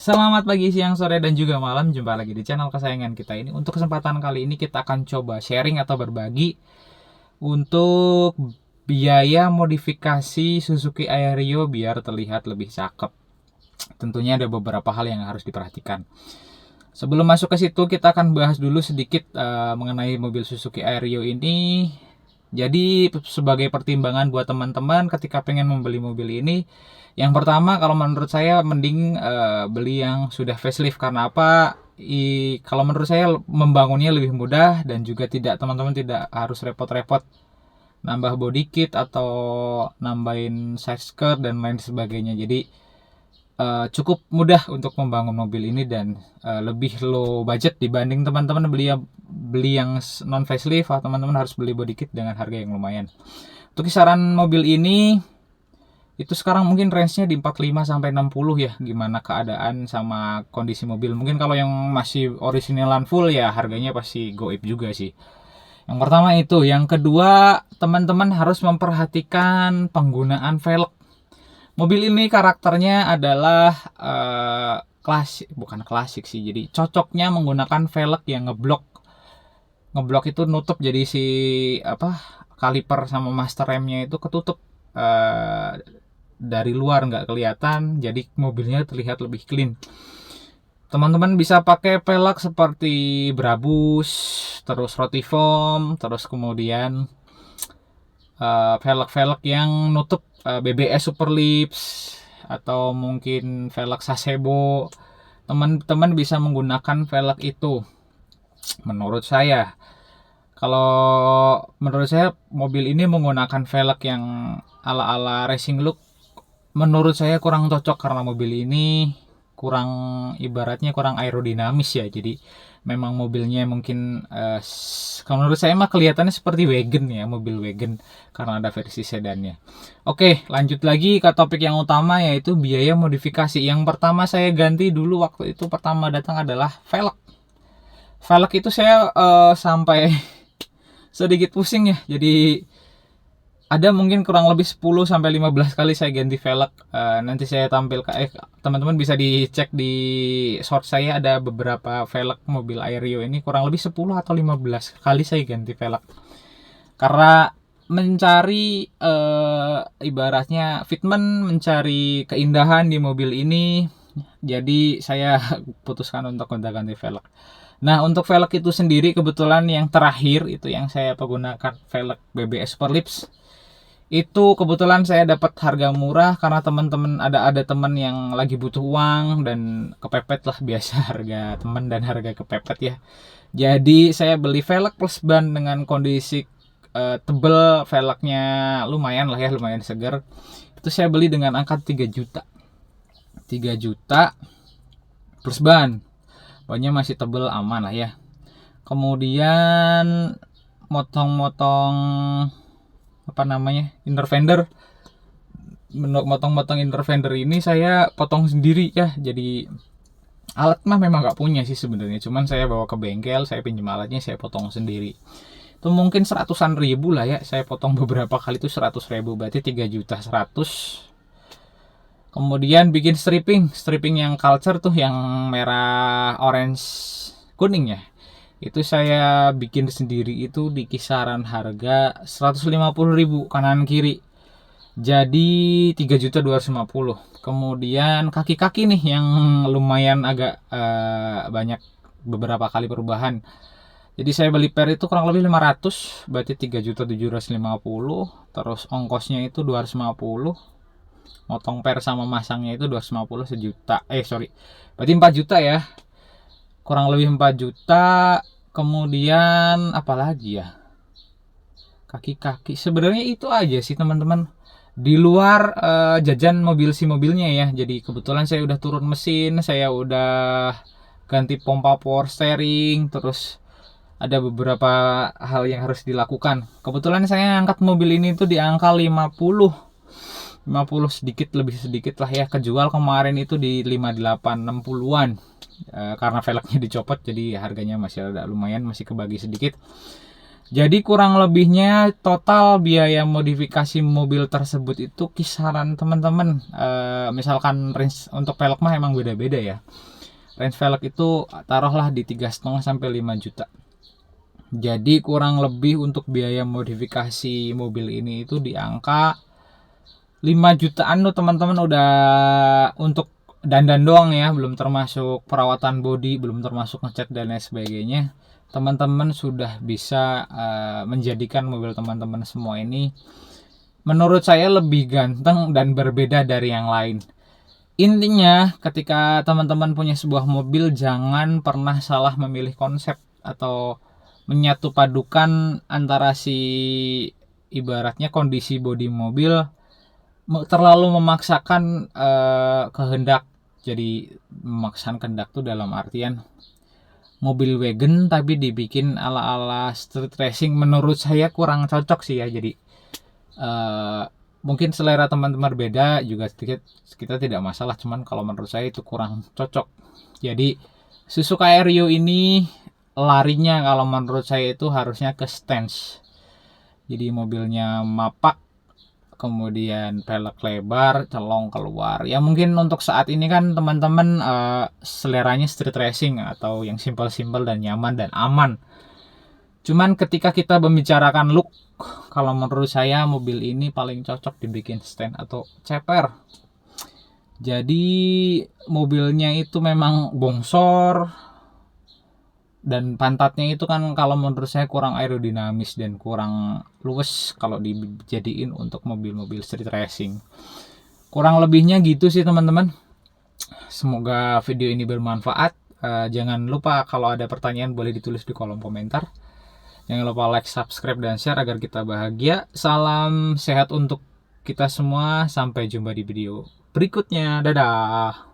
Selamat pagi, siang, sore, dan juga malam. Jumpa lagi di channel kesayangan kita ini. Untuk kesempatan kali ini kita akan coba sharing atau berbagi untuk biaya modifikasi Suzuki Aerio biar terlihat lebih cakep. Tentunya ada beberapa hal yang harus diperhatikan. Sebelum masuk ke situ, kita akan bahas dulu sedikit mengenai mobil Suzuki Aerio ini. Jadi sebagai pertimbangan buat teman-teman ketika pengen membeli mobil ini, yang pertama kalau menurut saya mending beli yang sudah facelift. Karena apa? Kalau menurut saya membangunnya lebih mudah dan juga teman-teman tidak harus repot-repot nambah body kit atau nambahin side skirt dan lain sebagainya. Jadi cukup mudah untuk membangun mobil ini dan lebih low budget dibanding teman-teman beli yang non facelift. Teman-teman harus beli body kit dengan harga yang lumayan. Untuk kisaran mobil ini itu sekarang mungkin range-nya di 45 sampai 60 ya, gimana keadaan sama kondisi mobil. Mungkin kalau yang masih originalan full ya harganya pasti goib juga sih. Yang pertama itu, yang kedua teman-teman harus memperhatikan penggunaan velg. Mobil ini karakternya adalah klasik, bukan klasik sih. Jadi cocoknya menggunakan velg yang ngeblok. Ngeblok itu nutup, jadi si kaliper sama master remnya itu ketutup dari luar, nggak kelihatan, jadi mobilnya terlihat lebih clean. Teman-teman bisa pakai velg seperti Brabus, terus Rotiform, terus kemudian velg-velg yang nutup BBS Superlips atau mungkin velg Sasebo. Teman-teman bisa menggunakan velg itu. Menurut saya, kalau menurut saya mobil ini menggunakan velg yang ala-ala racing look, menurut saya kurang cocok karena mobil ini kurang, ibaratnya kurang aerodinamis ya. Jadi memang mobilnya mungkin kalau menurut saya mah kelihatannya seperti wagon ya, mobil wagon karena ada versi sedannya. Oke, lanjut lagi ke topik yang utama, yaitu biaya modifikasi. Yang pertama saya ganti dulu waktu itu pertama datang adalah velg. Velg itu saya sampai sedikit pusing ya. Jadi ada mungkin kurang lebih 10 sampai 15 kali saya ganti velg. Nanti saya tampilkan, teman-teman bisa dicek di short saya, ada beberapa velg mobil Aerio ini kurang lebih 10 atau 15 kali saya ganti velg. Karena mencari ibaratnya fitment, mencari keindahan di mobil ini, jadi saya putuskan untuk gonta-ganti velg. Nah, untuk velg itu sendiri kebetulan yang terakhir itu yang saya gunakan velg BBS Superlips. Itu kebetulan saya dapat harga murah karena teman-teman ada teman yang lagi butuh uang dan kepepet lah, biasa harga teman dan harga kepepet ya. Jadi saya beli velg plus ban dengan kondisi tebel, velgnya lumayan lah ya, lumayan segar. Itu saya beli dengan angka 3 juta. 3 juta plus ban. Bannya masih tebel, aman lah ya. Kemudian motong-motong inner fender. Motong-motong inner fender ini saya potong sendiri ya. Jadi alat mah memang nggak punya sih sebenarnya, cuman saya bawa ke bengkel, saya pinjam alatnya, saya potong sendiri. Itu mungkin 100-an ribu lah ya, saya potong beberapa kali itu 100 ribu, berarti 3 juta 100. Kemudian bikin stripping yang culture tuh, yang merah orange kuning ya, itu saya bikin sendiri, itu di kisaran harga 150.000 kanan kiri, jadi 3.250.000. Kemudian kaki-kaki nih yang lumayan agak banyak beberapa kali perubahan, jadi saya beli per itu kurang lebih 500, berarti 3.750.000. Terus ongkosnya itu 250, motong per sama masangnya itu 250, sejuta, berarti 4 juta ya, kurang lebih 4 juta. Kemudian apalagi ya, kaki-kaki sebenarnya itu aja sih teman-teman, di luar jajan mobilnya ya. Jadi kebetulan saya udah turun mesin, saya udah ganti pompa power steering, terus ada beberapa hal yang harus dilakukan. Kebetulan saya angkat mobil ini tuh di angka 50 sedikit, lebih sedikit lah ya. Kejual kemarin itu di 58 60-an. Karena velgnya dicopot jadi harganya masih ada lumayan, masih kebagi sedikit. Jadi kurang lebihnya total biaya modifikasi mobil tersebut itu kisaran teman-teman, misalkan range untuk velg mah emang beda-beda ya. Range velg itu taruhlah di 3,5 sampai 5 juta. Jadi kurang lebih untuk biaya modifikasi mobil ini itu di angka 5 jutaan tuh teman-teman, udah untuk dandan doang ya, belum termasuk perawatan body, belum termasuk ngecat dan lain sebagainya. Teman-teman sudah bisa menjadikan mobil teman-teman semua ini menurut saya lebih ganteng dan berbeda dari yang lain. Intinya ketika teman-teman punya sebuah mobil, jangan pernah salah memilih konsep atau menyatu padukan antara si ibaratnya kondisi bodi mobil terlalu memaksakan kehendak. Jadi memaksakan kehendak tuh dalam artian mobil wagon tapi dibikin ala-ala street racing, menurut saya kurang cocok sih ya. Jadi mungkin selera teman-teman beda juga, kita tidak masalah, cuman kalau menurut saya itu kurang cocok. Jadi Suzuka Aerio ini larinya kalau menurut saya itu harusnya ke stance. Jadi mobilnya mapak, kemudian velg lebar, celong keluar. Ya mungkin untuk saat ini kan teman-teman seleranya street racing atau yang simpel-simpel dan nyaman dan aman. Cuman ketika kita membicarakan look, kalau menurut saya mobil ini paling cocok dibikin stand atau ceper. Jadi mobilnya itu memang bongsor dan pantatnya itu kan kalau menurut saya kurang aerodinamis dan kurang luwes kalau dijadiin untuk mobil-mobil street racing. Kurang lebihnya gitu sih teman-teman. Semoga video ini bermanfaat. Jangan lupa kalau ada pertanyaan boleh ditulis di kolom komentar. Jangan lupa like, subscribe, dan share agar kita bahagia. Salam sehat untuk kita semua. Sampai jumpa di video berikutnya. Dadah.